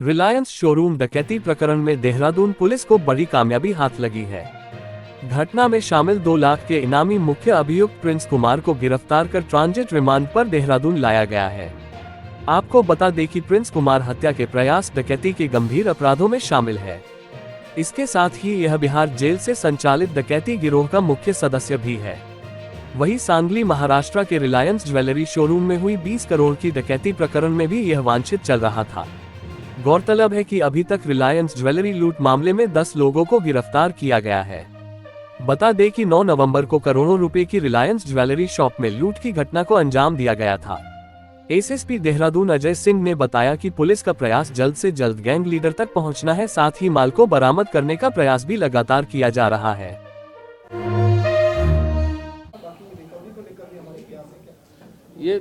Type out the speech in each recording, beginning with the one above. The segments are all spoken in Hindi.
रिलायंस शोरूम डकैती प्रकरण में देहरादून पुलिस को बड़ी कामयाबी हाथ लगी है। घटना में शामिल 2 लाख के इनामी मुख्य अभियुक्त प्रिंस कुमार को गिरफ्तार कर ट्रांजिट रिमांड पर देहरादून लाया गया है। आपको बता दें कि प्रिंस कुमार हत्या के प्रयास, डकैती के गंभीर अपराधों में शामिल है। इसके साथ ही यह बिहार जेल से संचालित डकैती गिरोह का मुख्य सदस्य भी है। वहीं सांगली महाराष्ट्र के रिलायंस ज्वेलरी शोरूम में हुई 20 करोड़ की डकैती प्रकरण में भी यह वांछित चल रहा था। गौरतलब है कि अभी तक रिलायंस ज्वेलरी लूट मामले में 10 लोगों को गिरफ्तार किया गया है। बता दें कि 9 नवंबर को करोड़ों रुपए की रिलायंस ज्वेलरी शॉप में लूट की घटना को अंजाम दिया गया था। एसएसपी देहरादून अजय सिंह ने बताया कि पुलिस का प्रयास जल्द से जल्द गैंग लीडर तक पहुंचना है, साथ ही माल को बरामद करने का प्रयास भी लगातार किया जा रहा है। ये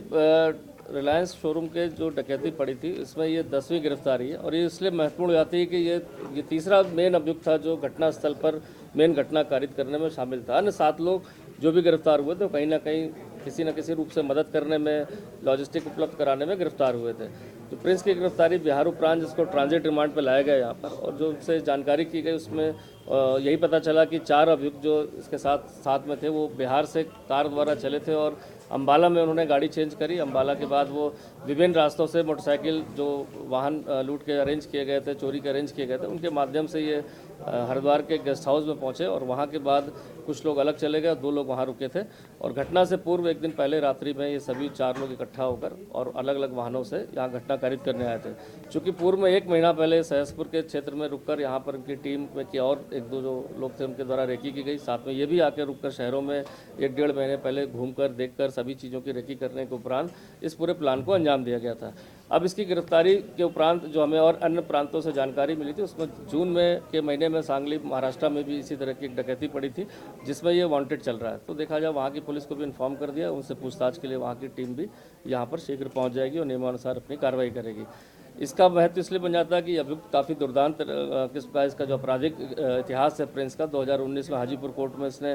रिलायंस शोरूम के जो डकैती पड़ी थी, इसमें ये 10वीं गिरफ्तारी है और ये इसलिए महत्वपूर्ण हो जाती है कि ये तीसरा मेन अभियुक्त था जो घटनास्थल पर मेन घटना कारित करने में शामिल था। अन्य 7 लोग जो भी गिरफ्तार हुए थे कहीं ना कहीं किसी न किसी रूप से मदद करने में, लॉजिस्टिक उपलब्ध कराने में गिरफ्तार हुए थे। तो प्रिंस की गिरफ्तारी बिहार उपरांत, जिसको ट्रांजिट रिमांड पर लाया गया यहाँ पर, और जो उससे जानकारी की गई उसमें यही पता चला कि 4 अभियुक्त जो इसके साथ में थे वो बिहार से कार द्वारा चले थे और अम्बाला में उन्होंने गाड़ी चेंज करी। अम्बाला के बाद वो विभिन्न रास्तों से मोटरसाइकिल, जो वाहन लूट के अरेंज किए गए थे, चोरी के अरेंज किए गए थे, उनके माध्यम से ये हरिद्वार के गेस्ट हाउस में पहुंचे और वहां के बाद कुछ लोग अलग चले गए, 2 लोग वहां रुके थे और घटना से पूर्व एक दिन पहले रात्रि में ये सभी 4 लोग इकट्ठा होकर और अलग अलग वाहनों से यहाँ घटना कारित करने आए थे। चूँकि पूर्व में 1 महीना पहले सहसपुर के क्षेत्र में रुककर यहाँ पर उनकी टीम में की और 1-2 जो लोग थे उनके द्वारा रेकी की गई। साथ में ये भी आके रुककर शहरों में 1-1.5 महीने पहले घूमकर, देखकर सभी चीज़ों की रेकी करने के उपरांत इस पूरे प्लान को अंजाम दिया गया था। अब इसकी गिरफ्तारी के उपरांत जो हमें और अन्य प्रांतों से जानकारी मिली थी, उसमें जून के महीने में सांगली महाराष्ट्र में भी इसी तरह की एक डकैती पड़ी थी जिसमें ये वांटेड चल रहा है। तो देखा जाए वहाँ की पुलिस को भी इन्फॉर्म कर दिया, उनसे पूछताछ के लिए वहाँ की टीम भी यहाँ पर शीघ्र पहुँच जाएगी और नियमानुसार अपनी कार्रवाई करेगी। इसका महत्व इसलिए बन जाता है कि अभियुक्त काफ़ी दुर्दांत किस्म का इसका जो आपराधिक इतिहास है प्रिंस का। 2019 में हाजीपुर कोर्ट में इसने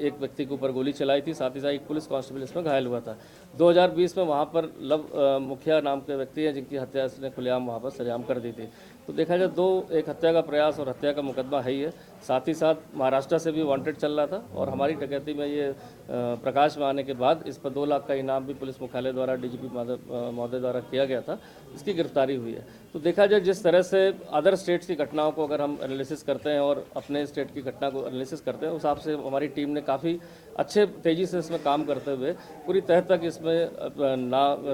एक व्यक्ति के ऊपर गोली चलाई थी, साथ ही साथ एक पुलिस कांस्टेबल इसमें घायल हुआ था। 2020 में वहाँ पर मुखिया नाम के व्यक्ति हैं जिनकी हत्या इसने खुलेआम वहाँ पर सरेआम कर दी थी। तो देखा जाए एक हत्या का प्रयास और हत्या का मुकदमा है ही है। साथ ही साथ महाराष्ट्र से भी वांटेड चल रहा था और हमारी डकैती में ये प्रकाश में आने के बाद इस पर 2 लाख का इनाम भी पुलिस मुख्यालय द्वारा डीजीपी महोदय द्वारा किया गया था, इसकी गिरफ्तारी हुई है। तो देखा जाए जिस तरह से अदर स्टेट्स की घटनाओं को अगर हम एनालिसिस करते हैं और अपने स्टेट की घटना को एनालिसिस करते हैं, उस हिसाब से हमारी टीम ने काफ़ी अच्छे तेज़ी से इसमें काम करते हुए पूरी तह तक इसमें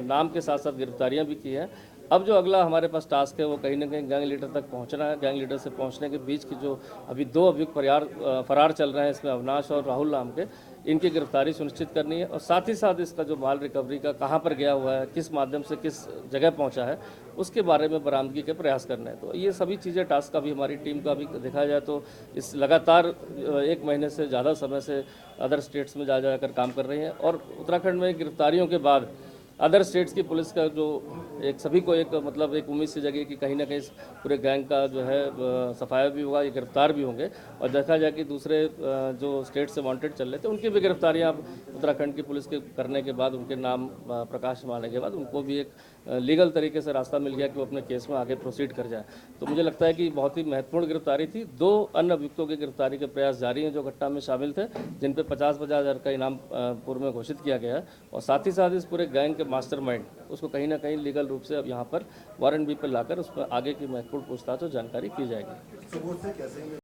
नाम के साथ साथ गिरफ्तारियाँ भी की हैं। अब जो अगला हमारे पास टास्क है वो कहीं ना कहीं गैंग लीडर तक पहुंचना है। गैंग लीडर से पहुंचने के बीच की जो अभी 2 अभियुक्त फरार चल रहे हैं, इसमें अविनाश और राहुल नाम के, इनकी गिरफ्तारी सुनिश्चित करनी है और साथ ही साथ इसका जो माल रिकवरी का कहां पर गया हुआ है, किस माध्यम से किस जगह पहुंचा है, उसके बारे में बरामदगी के प्रयास करना है। तो ये सभी चीज़ें टास्क अभी हमारी टीम का भी देखा जाए तो इस लगातार 1 महीने से ज़्यादा समय से अदर स्टेट्स में जाकर काम कर रही हैं और उत्तराखंड में गिरफ्तारियों के बाद अदर स्टेट्स की पुलिस का जो सभी को एक उम्मीद सी जगी कि कहीं ना कहीं पूरे गैंग का जो है सफाया भी होगा, ये गिरफ्तार भी होंगे और देखा जाए कि दूसरे जो स्टेट से वांटेड चल रहे थे उनकी भी गिरफ्तारियां उत्तराखंड की पुलिस के करने के बाद, उनके नाम प्रकाश में आने के बाद उनको भी एक लीगल तरीके से रास्ता मिल गया कि वो अपने केस में आगे प्रोसीड कर जाए। तो मुझे लगता है कि बहुत ही महत्वपूर्ण गिरफ्तारी थी। 2 अन्य अभियुक्तों की गिरफ्तारी के प्रयास जारी हैं जो घटना में शामिल थे, जिन पर 50-50 हज़ार का इनाम पूर्व में घोषित किया गया है और साथ ही साथ इस पूरे गैंग के मास्टरमाइंड उसको कहीं ना कहीं लीगल रूप से अब यहाँ पर वारंट बी पर लाकर उस पर आगे की महत्वपूर्ण पूछताछ और जानकारी की जाएगी।